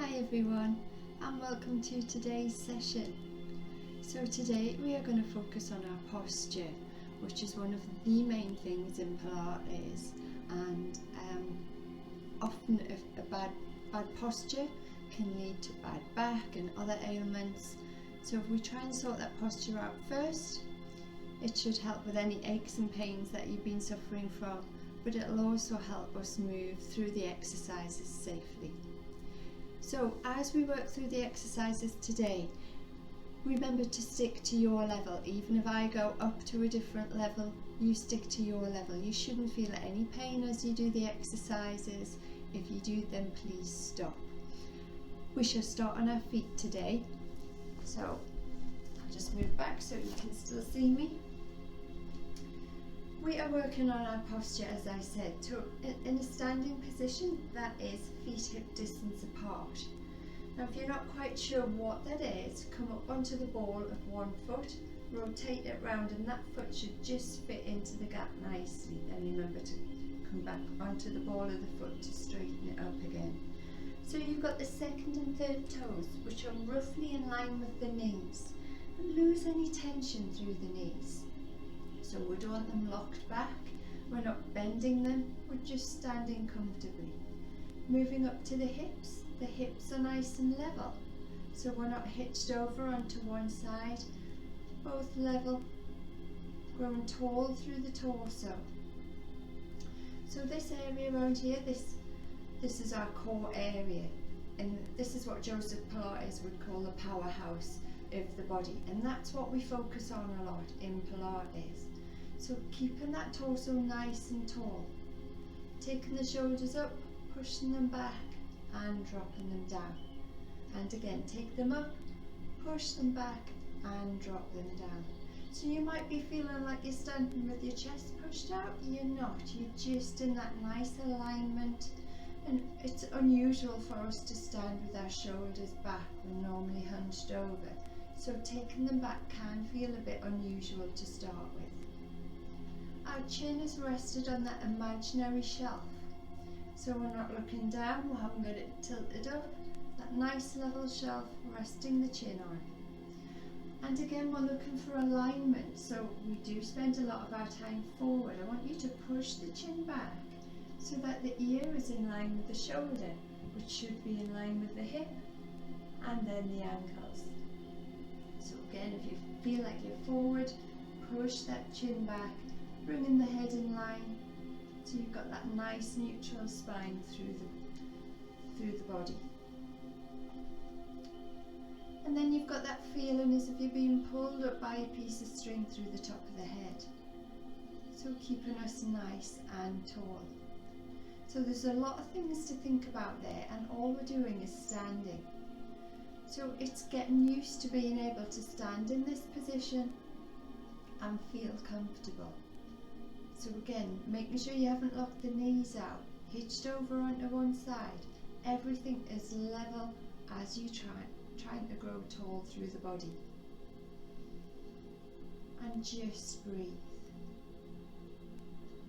Hi everyone, and welcome to today's session. So today we are going to focus on our posture, which is one of the main things in Pilates, and often a bad posture can lead to bad back and other ailments. So if we try and sort that posture out first, it should help with any aches and pains that you've been suffering from, but it'll also help us move through the exercises safely. So as we work through the exercises today, remember to stick to your level. Even if I go up to a different level, you stick to your level. You shouldn't feel any pain as you do the exercises. If you do, then please stop. We shall start on our feet today. So I'll just move back so you can still see me. We are working on our posture, as I said, in a standing position, that is feet hip distance apart. Now if you're not quite sure what that is, come up onto the ball of one foot, rotate it round, and that foot should just fit into the gap nicely. Then remember to come back onto the ball of the foot to straighten it up again. So you've got the second and third toes, which are roughly in line with the knees. Don't lose any tension through the knees. So we don't want them locked back, we're not bending them, we're just standing comfortably. Moving up to the hips are nice and level, so we're not hitched over onto one side, both level, growing tall through the torso. So this area around here, this is our core area, and this is what Joseph Pilates would call the powerhouse of the body, and that's what we focus on a lot in Pilates. So keeping that torso nice and tall, taking the shoulders up, pushing them back and dropping them down, and again take them up, push them back and drop them down. So you might be feeling like you're standing with your chest pushed out. You're not, you're just in that nice alignment, and it's unusual for us to stand with our shoulders back. We're normally hunched over, so taking them back can feel a bit unusual to start with. Our chin is rested on that imaginary shelf, so we're not looking down, we haven't got it tilted up, that nice level shelf resting the chin on. And again, we're looking for alignment, so we do spend a lot of our time forward. I want you to push the chin back so that the ear is in line with the shoulder, which should be in line with the hip, and then the ankles. So again, if you feel like you're forward, push that chin back, bringing the head in line, so you've got that nice neutral spine through the body. And then you've got that feeling as if you're being pulled up by a piece of string through the top of the head. So keeping us nice and tall. So there's a lot of things to think about there, and all we're doing is standing. So it's getting used to being able to stand in this position and feel comfortable. So again, making sure you haven't locked the knees out, hitched over onto one side. Everything is level as you trying to grow tall through the body. And just breathe.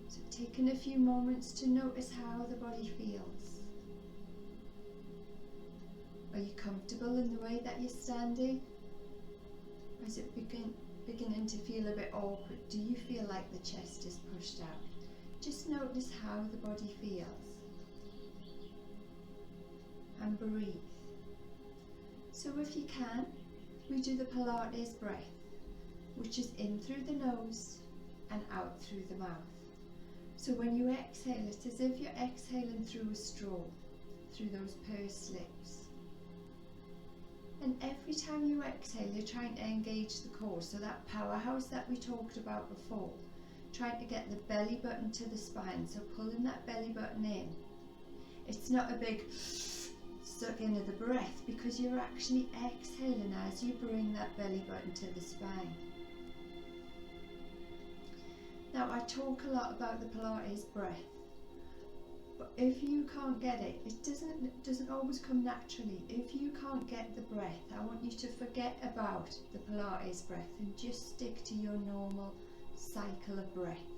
So taking a few moments to notice how the body feels. Are you comfortable in the way that you're standing? Or is it beginning to feel a bit awkward? Do you feel like the chest is pushed out? Just notice how the body feels. And breathe. So if you can, we do the Pilates breath, which is in through the nose and out through the mouth. So when you exhale, it's as if you're exhaling through a straw, through those pursed lips. And every time you exhale, you're trying to engage the core, so that powerhouse that we talked about before, trying to get the belly button to the spine, so pulling that belly button in. It's not a big suck in of the breath, because you're actually exhaling as you bring that belly button to the spine. Now I talk a lot about the Pilates breath, but if you can't get it, it doesn't always come naturally. If you can't get the breath, I want you to forget about the Pilates breath and just stick to your normal cycle of breath.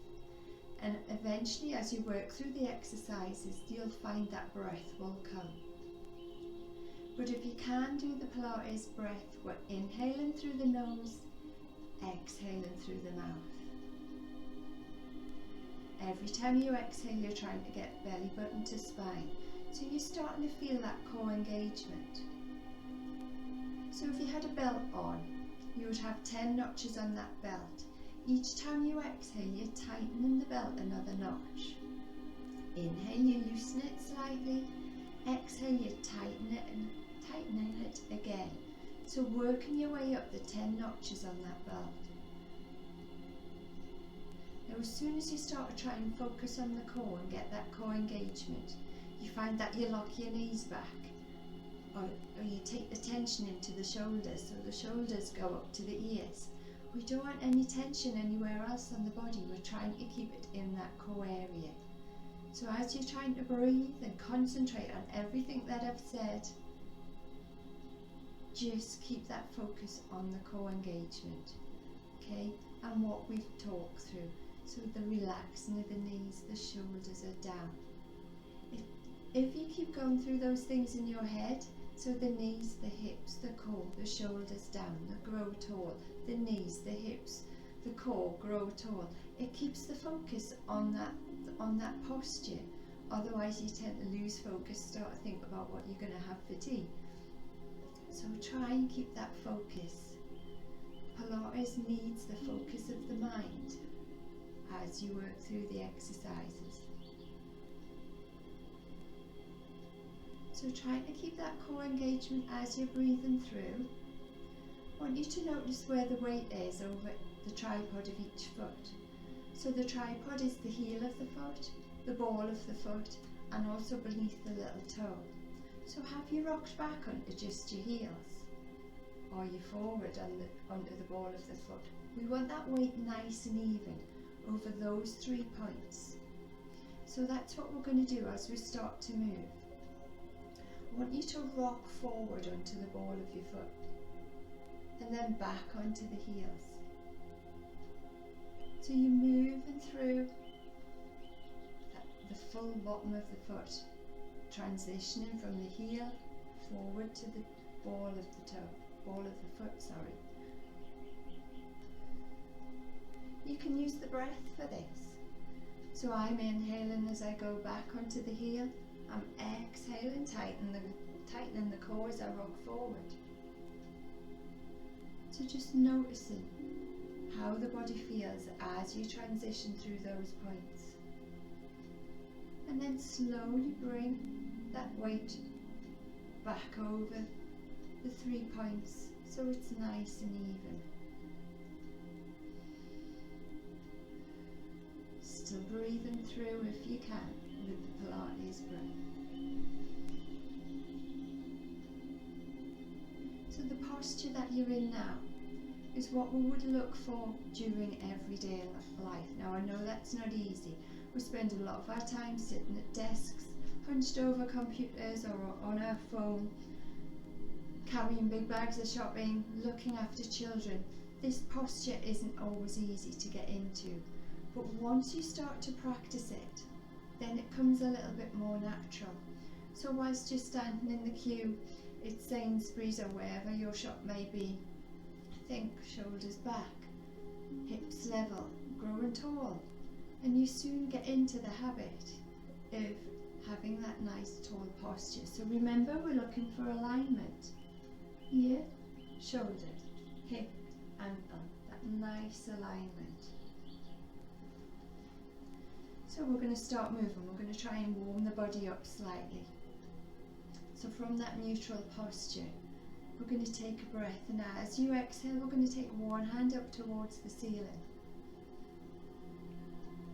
And eventually, as you work through the exercises, you'll find that breath will come. But if you can do the Pilates breath, we're inhaling through the nose, exhaling through the mouth. Every time you exhale, you're trying to get belly button to spine. So you're starting to feel that core engagement. So if you had a belt on, you would have 10 notches on that belt. Each time you exhale, you're tightening the belt another notch. Inhale, you loosen it slightly. Exhale, you tightening it again. So working your way up the 10 notches on that belt. Now as soon as you start to try and focus on the core and get that core engagement, you find that you lock your knees back, or you take the tension into the shoulders, so the shoulders go up to the ears. We don't want any tension anywhere else on the body, we're trying to keep it in that core area. So as you're trying to breathe and concentrate on everything that I've said, just keep that focus on the core engagement, okay, and what we've talked through. So the relaxing of the knees, the shoulders are down. If you keep going through those things in your head, so the knees, the hips, the core, the shoulders down, the grow tall, the knees, the hips, the core, grow tall, it keeps the focus on that posture. Otherwise you tend to lose focus, start to think about what you're going to have for tea. So try and keep that focus. Pilates needs the focus of the mind as you work through the exercises. So try to keep that core engagement as you're breathing through. I want you to notice where the weight is over the tripod of each foot. So the tripod is the heel of the foot, the ball of the foot, and also beneath the little toe. So have you rocked back onto just your heels? Or you forward onto the ball of the foot? We want that weight nice and even over those 3 points. So that's what we're going to do as we start to move. I want you to rock forward onto the ball of your foot and then back onto the heels. So you're moving through the full bottom of the foot, transitioning from the heel forward to the ball of the toe, ball of the foot, sorry. You can use the breath for this. So I'm inhaling as I go back onto the heel. I'm exhaling, tightening the core as I rock forward. So just noticing how the body feels as you transition through those points. And then slowly bring that weight back over the 3 points so it's nice and even. Still breathing through if you can with the Pilates breath. So the posture that you're in now is what we would look for during everyday life. Now I know that's not easy. We spend a lot of our time sitting at desks, hunched over computers or on our phone, carrying big bags of shopping, looking after children. This posture isn't always easy to get into, but once you start to practice it, then it comes a little bit more natural. So whilst you're standing in the queue at Sainsbury's or wherever your shop may be, think shoulders back, hips level, growing tall, and you soon get into the habit of having that nice tall posture. So remember, we're looking for alignment. Here, shoulder, hip, ankle, that nice alignment. So we're going to start moving. We're going to try and warm the body up slightly. So from that neutral posture, we're going to take a breath, and as you exhale, we're going to take one hand up towards the ceiling.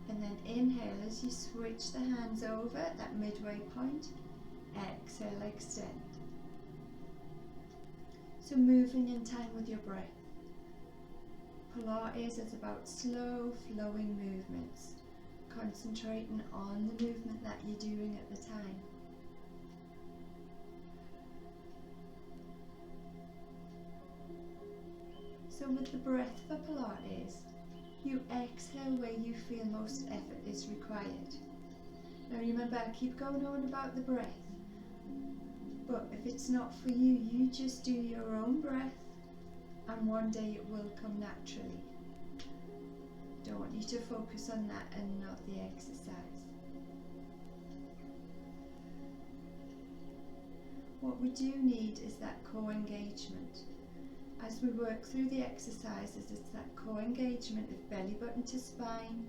And then inhale as you switch the hands over at that midway point. Exhale, extend. So moving in time with your breath. Pilates is about slow flowing movements, concentrating on the movement that you're doing at the time. So with the breath for Pilates, you exhale where you feel most effort is required. Now remember, keep going on about the breath, But if it's not for you, you just do your own breath, and one day it will come naturally. Don't want you to focus on that and not the exercise. What we do need is that core engagement. As we work through the exercises, it's that core engagement of belly button to spine,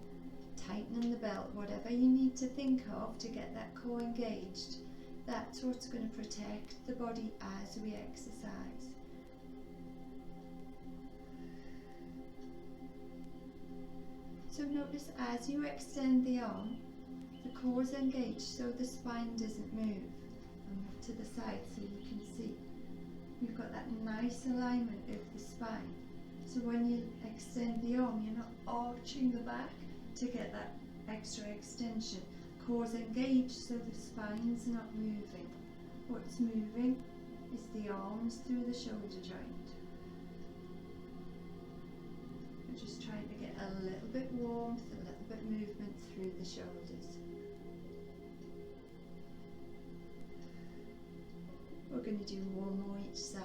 tightening the belt, whatever you need to think of to get that core engaged. That's what's going to protect the body as we exercise. So notice as you extend the arm, the core is engaged so the spine doesn't move. And move to the side so you can see. You've got that nice alignment of the spine. So when you extend the arm, you're not arching the back to get that extra extension. Core's engaged so the spine's not moving. What's moving is the arms through the shoulder joint. We're just trying to get a little bit warmth, a little bit movement through the shoulders. We're going to do one more each side.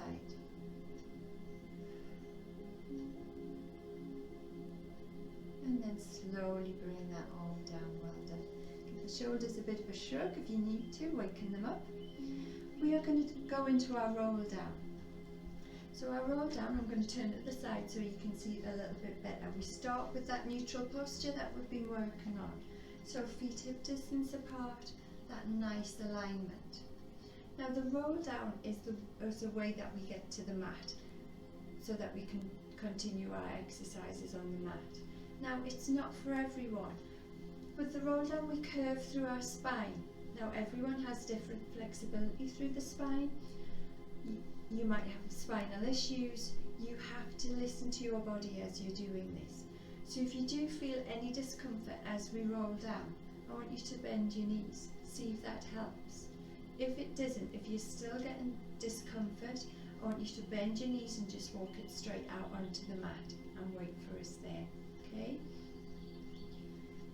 And then slowly bring that arm down, well done. Give the shoulders a bit of a shrug if you need to, waken them up. We are going to go into our roll down. So our roll down, I'm going to turn it to the side so you can see it a little bit better. We start with that neutral posture that we've been working on. So feet hip distance apart, that nice alignment. Now the roll down is the way that we get to the mat so that we can continue our exercises on the mat. Now it's not for everyone. With the roll down we curve through our spine. Now everyone has different flexibility through the spine. You might have spinal issues. You have to listen to your body as you're doing this. So if you do feel any discomfort as we roll down, I want you to bend your knees. See if that helps. If it doesn't, if you're still getting discomfort, I want you to bend your knees and just walk it straight out onto the mat and wait for us there, okay?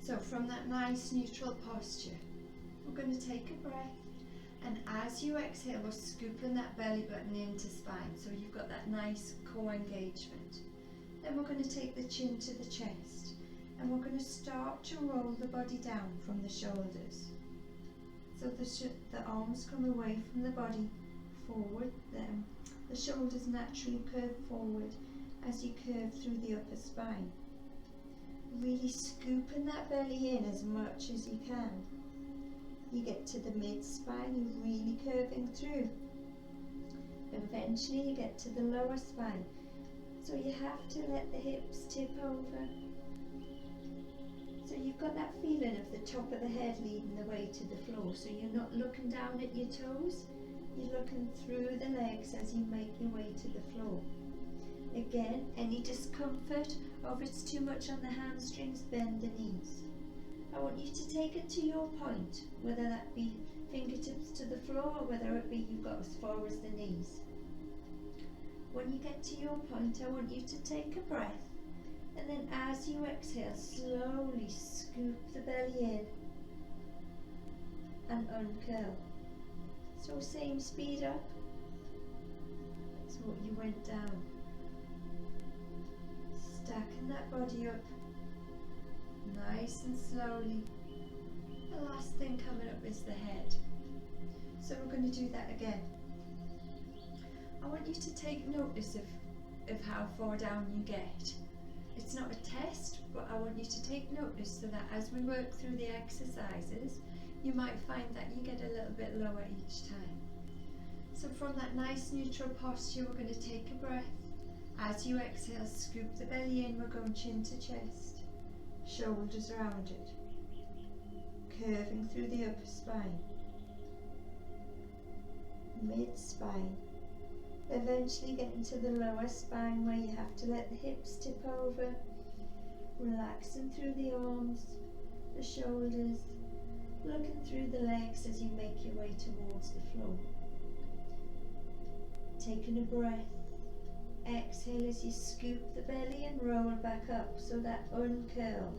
So from that nice neutral posture, we're going to take a breath, and as you exhale, we're scooping that belly button into spine, so you've got that nice core engagement. Then we're going to take the chin to the chest, and we're going to start to roll the body down from the shoulders. So the arms come away from the body forward, the shoulders naturally curve forward as you curve through the upper spine. Really scooping that belly in as much as you can. You get to the mid-spine, you're really curving through. Eventually you get to the lower spine. So you have to let the hips tip over. So you've got that feeling of the top of the head leading the way to the floor. So you're not looking down at your toes, you're looking through the legs as you make your way to the floor. Again, any discomfort, or if it's too much on the hamstrings, bend the knees. I want you to take it to your point, whether that be fingertips to the floor or whether it be you've got as far as the knees. When you get to your point, I want you to take a breath, and then as you exhale, slowly scoop the belly in and uncurl. So same speed up as what you went down. Stacking that body up nice and slowly. The last thing coming up is the head. So we're going to do that again. I want you to take notice of how far down you get. It's not a test, but I want you to take notice so that as we work through the exercises, you might find that you get a little bit lower each time. So from that nice neutral posture, we're going to take a breath. As you exhale, scoop the belly in, we're going chin to chest, shoulders rounded, curving through the upper spine, mid-spine, eventually getting to the lower spine where you have to let the hips tip over, relaxing through the arms, the shoulders, looking through the legs as you make your way towards the floor. Taking a breath. Exhale as you scoop the belly and roll back up, so that uncurl.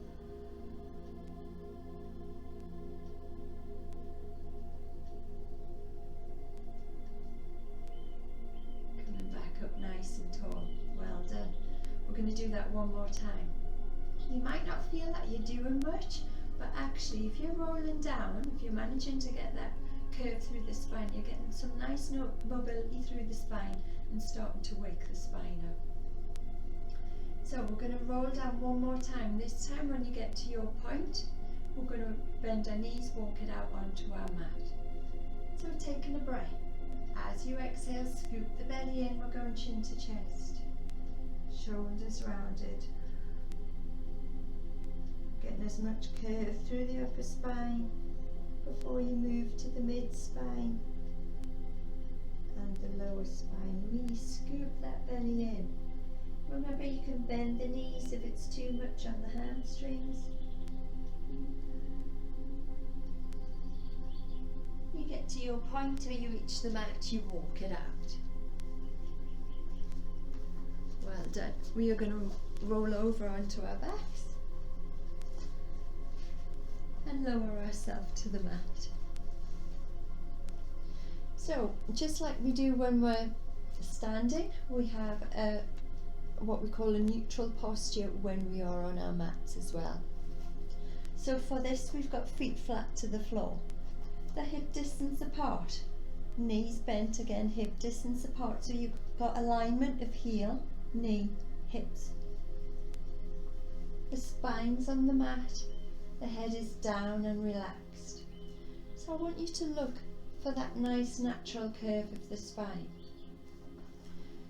that one more time. You might not feel that you're doing much, but actually if you're rolling down, if you're managing to get that curve through the spine, you're getting some nice mobility through the spine and starting to wake the spine up. So we're going to roll down one more time. This time when you get to your point, we're going to bend our knees, walk it out onto our mat. So taking a breath. As you exhale, scoop the belly in, we're going chin to chest. Shoulders rounded. Getting as much curve through the upper spine before you move to the mid spine and the lower spine. Really scoop that belly in. Remember, you can bend the knees if it's too much on the hamstrings. You get to your point where you reach the mat, you walk it out. Well done. We are going to roll over onto our backs and lower ourselves to the mat. So, just like we do when we're standing, we have what we call a neutral posture when we are on our mats as well. So for this, we've got feet flat to the floor, the hip distance apart, knees bent again, hip distance apart, so you've got alignment of heel, knee, hips. The spine's on the mat, the head is down and relaxed. So I want you to look for that nice natural curve of the spine.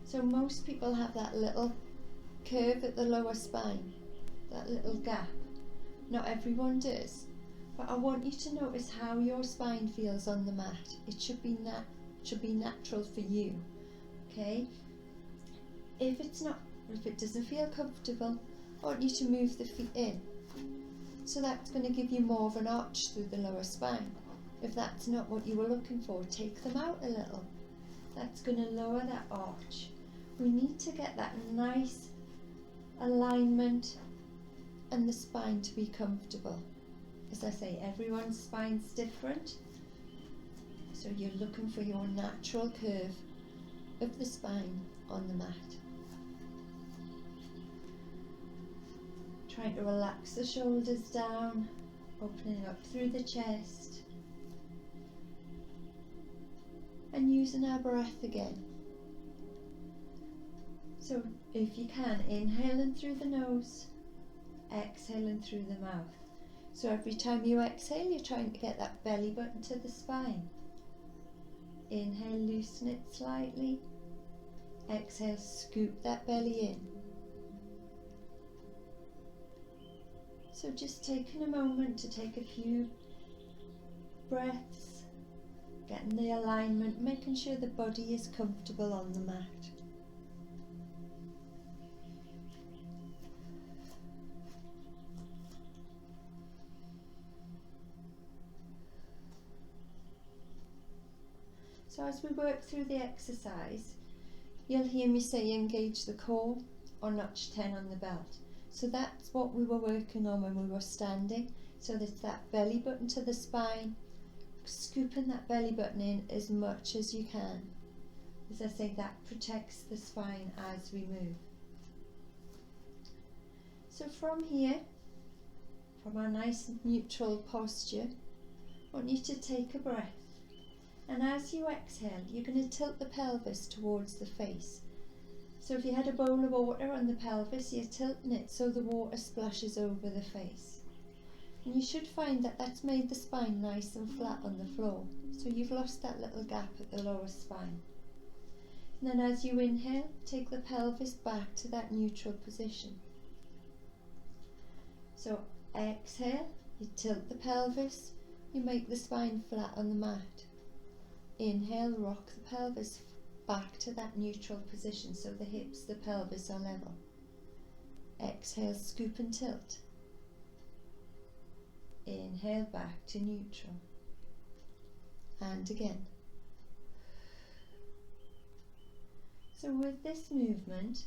So most people have that little curve at the lower spine, that little gap. Not everyone does, but I want you to notice how your spine feels on the mat. It should be natural for you, okay? If it doesn't feel comfortable, I want you to move the feet in. So that's going to give you more of an arch through the lower spine. If that's not what you were looking for, take them out a little. That's going to lower that arch. We need to get that nice alignment and the spine to be comfortable. As I say, everyone's spine's different, so you're looking for your natural curve of the spine on the mat. Trying to relax the shoulders down, opening up through the chest, and using our breath again. So if you can, inhaling through the nose, exhaling through the mouth. So every time you exhale, you're trying to get that belly button to the spine. Inhale, loosen it slightly. Exhale, scoop that belly in. So just taking a moment to take a few breaths, getting the alignment, making sure the body is comfortable on the mat. So as we work through the exercise, you'll hear me say engage the core or notch 10 on the belt. So that's what we were working on when we were standing. So there's that belly button to the spine, scooping that belly button in as much as you can. As I say, that protects the spine as we move. So from here, from our nice neutral posture, I want you to take a breath. And as you exhale, you're going to tilt the pelvis towards the face. So if you had a bowl of water on the pelvis, you're tilting it so the water splashes over the face. And you should find that that's made the spine nice and flat on the floor. So you've lost that little gap at the lower spine. And then as you inhale, take the pelvis back to that neutral position. So exhale, you tilt the pelvis, you make the spine flat on the mat. Inhale, rock the pelvis back to that neutral position so the hips, the pelvis are level. Exhale, scoop and tilt. Inhale, back to neutral. And again. So with this movement,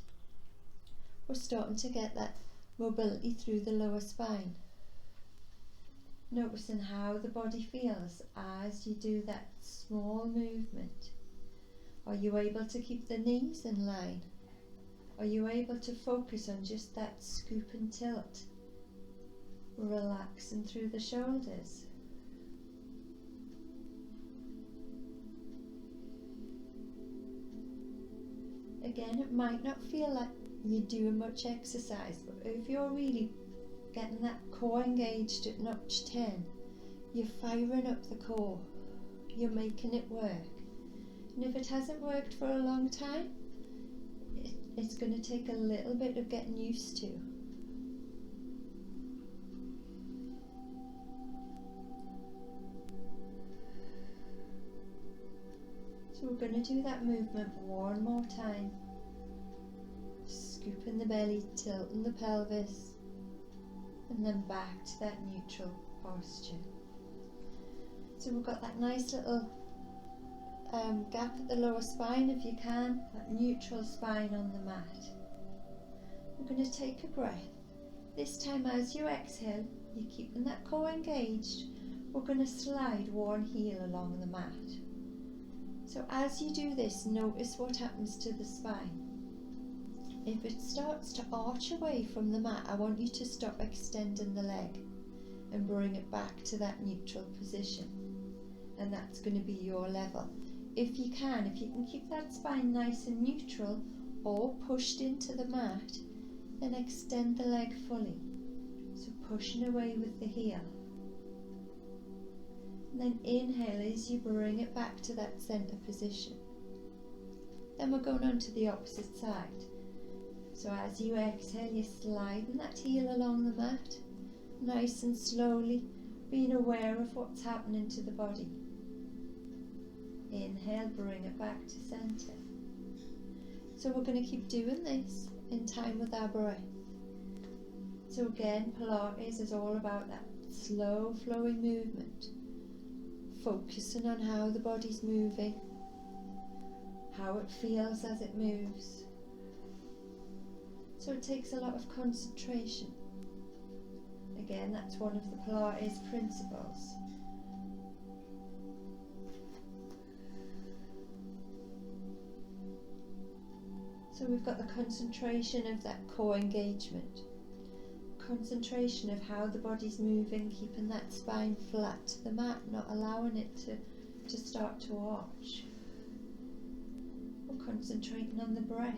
we're starting to get that mobility through the lower spine. Noticing how the body feels as you do that small movement. Are you able to keep the knees in line? Are you able to focus on just that scoop and tilt? Relaxing through the shoulders. Again, it might not feel like you're doing much exercise, but if you're really getting that core engaged at notch 10, you're firing up the core, you're making it work. And if it hasn't worked for a long time, it's going to take a little bit of getting used to. So we're going to do that movement one more time. Scooping the belly, tilting the pelvis, and then back to that neutral posture. So we've got that nice little gap at the lower spine if you can, that neutral spine on the mat. We're going to take a breath. This time as you exhale, you're keeping that core engaged. We're going to slide one heel along the mat. So as you do this, notice what happens to the spine. If it starts to arch away from the mat, I want you to stop extending the leg and bring it back to that neutral position. And that's going to be your level. If you can keep that spine nice and neutral or pushed into the mat, then extend the leg fully. So pushing away with the heel. And then inhale as you bring it back to that center position. Then we're going on to the opposite side. So as you exhale, you're sliding that heel along the mat, nice and slowly, being aware of what's happening to the body. Inhale, bring it back to center. So we're going to keep doing this in time with our breath. So again, Pilates is all about that slow flowing movement, focusing on how the body's moving, how it feels as it moves. So it takes a lot of concentration. Again, that's one of the Pilates principles. So we've got the concentration of that core engagement, concentration of how the body's moving, keeping that spine flat to the mat, not allowing it to start to arch. We're concentrating on the breath.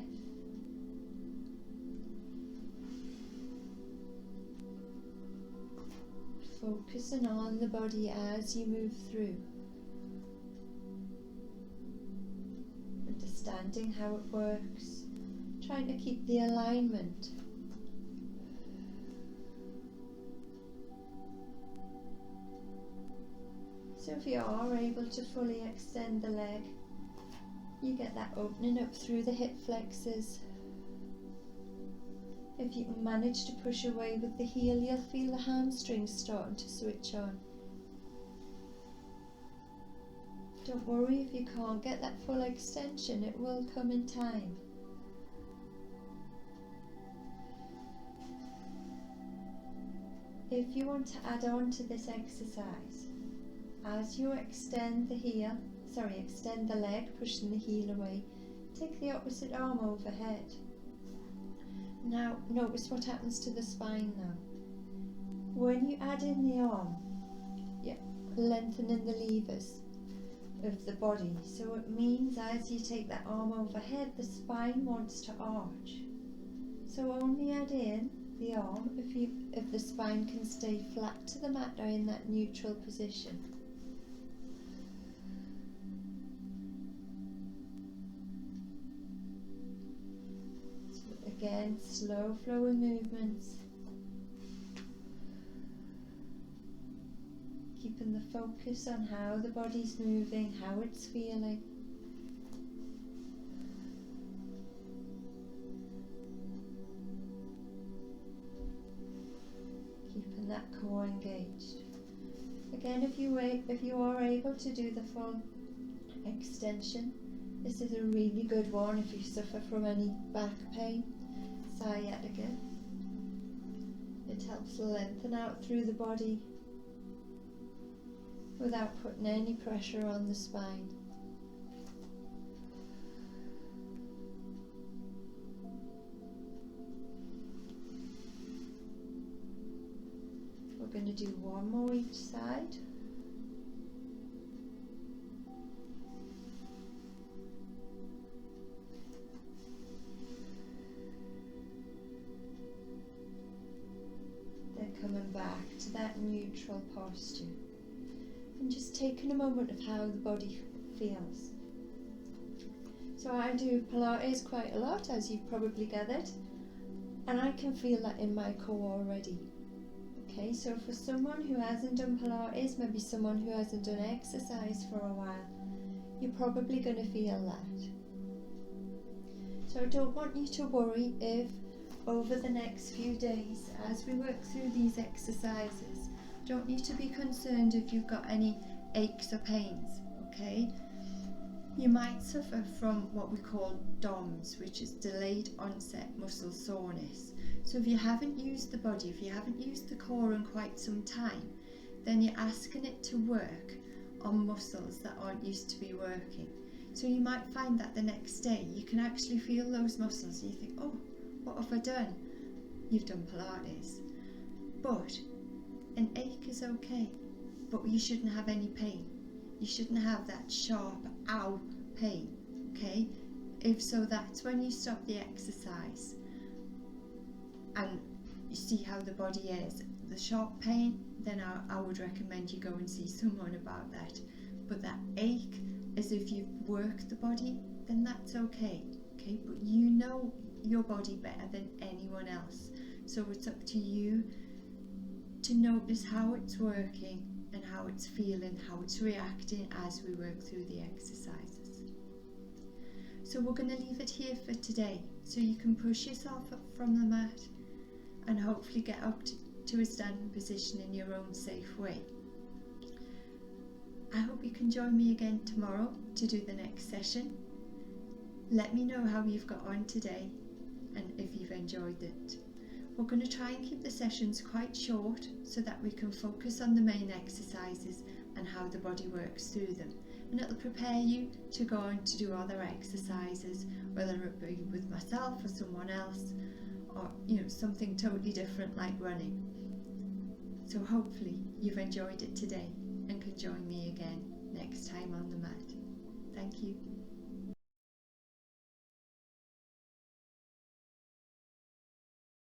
Focusing on the body as you move through. Understanding how it works. Trying to keep the alignment. So if you are able to fully extend the leg, you get that opening up through the hip flexors. If you can manage to push away with the heel, you'll feel the hamstrings starting to switch on. Don't worry if you can't get that full extension, it will come in time. If you want to add on to this exercise, as you extend the leg, pushing the heel away, take the opposite arm overhead. Now notice what happens to the spine now. When you add in the arm, you're lengthening the levers of the body. So it means as you take that arm overhead, the spine wants to arch. So only add in the arm if the spine can stay flat to the mat or in that neutral position. So again, slow flowing movements. Keeping the focus on how the body's moving, how it's feeling. Keeping that core engaged. Again, if you are able to do the full extension, this is a really good one if you suffer from any back pain, sciatica. It helps lengthen out through the body without putting any pressure on the spine. We're going to do one more each side. Then coming back to that neutral posture and just taking a moment of how the body feels. So I do Pilates quite a lot, as you've probably gathered, and I can feel that in my core already. Okay, so for someone who hasn't done Pilates, maybe someone who hasn't done exercise for a while, you're probably going to feel that. So I don't want you to worry if over the next few days, as we work through these exercises, don't need to be concerned if you've got any aches or pains, okay? You might suffer from what we call DOMS, which is delayed onset muscle soreness. So if you haven't used the body, if you haven't used the core in quite some time, then you're asking it to work on muscles that aren't used to be working. So you might find that the next day you can actually feel those muscles and you think, oh, what have I done? You've done Pilates. But an ache is okay, but you shouldn't have any pain. You shouldn't have that sharp ow pain, okay? If so, that's when you stop the exercise and you see how the body is. The sharp pain, then I would recommend you go and see someone about that. But that ache, as if you've worked the body, then that's okay, okay? But you know your body better than anyone else. So it's up to you to notice how it's working and how it's feeling, how it's reacting as we work through the exercises. So we're going to leave it here for today, so you can push yourself up from the mat and hopefully get up to a standing position in your own safe way. I hope you can join me again tomorrow to do the next session. Let me know how you've got on today and if you've enjoyed it. We're going to try and keep the sessions quite short so that we can focus on the main exercises and how the body works through them. And it'll prepare you to go on to do other exercises, whether it be with myself or someone else, or something totally different like running. So hopefully you've enjoyed it today and can join me again next time on the mat. Thank you.